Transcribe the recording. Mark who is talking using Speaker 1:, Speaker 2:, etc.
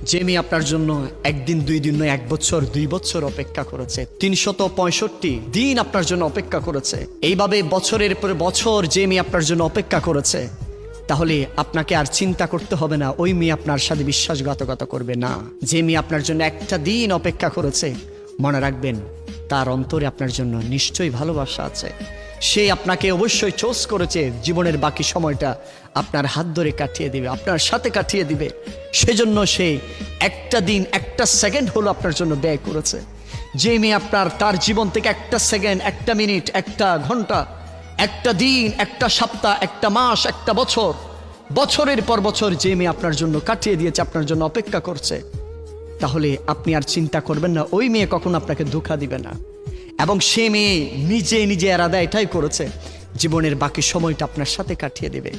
Speaker 1: যে মেয়ে আপনার জন্য একদিন দুই দিন নয়, 1 বছর 2 বছর অপেক্ষা করেছে, 365 দিন আপনার জন্য অপেক্ষা করেছে, এইভাবে বছরের পর বছর যে মেয়ে আপনার জন্য অপেক্ষা করেছে, তাহলে আপনাকে আর চিন্তা করতে হবে না ওই মেয়ে আপনার সাথে বিশ্বাসঘাতকতা করবে না। যে মেয়ে আপনার জন্য একটা দিন অপেক্ষা করেছে, মনে রাখবেন তার অন্তরে আপনার জন্য নিশ্চয়ই ভালোবাসা আছে। সে আপনাকে অবশ্যই চোজ করেছে, জীবনের বাকি সময়টা আপনার হাত ধরে কাটিয়ে দিবে, আপনার সাথে কাটিয়ে দিবে। সেজন্য সে একটা দিন একটা সেকেন্ড হলো আপনার জন্য ব্যয় করেছে। যে মেয়ে আপনার তার জীবন থেকে একটা সেকেন্ড, একটা মিনিট, একটা ঘন্টা, একটা দিন, একটা সপ্তাহ, একটা মাস, একটা বছর, বছরের পর বছর যে মেয়ে আপনার জন্য কাটিয়ে দিয়েছে, আপনার জন্য অপেক্ষা করছে, তাহলে আপনি আর চিন্তা করবেন না ওই মেয়ে কখনো আপনাকে ধোঁকা দিবে না। এবং সে মেয়ে নিজে নিজে এরাদা এটাই করেছে, জীবনের বাকি সময়টা আপনার সাথে কাটিয়ে দেবে।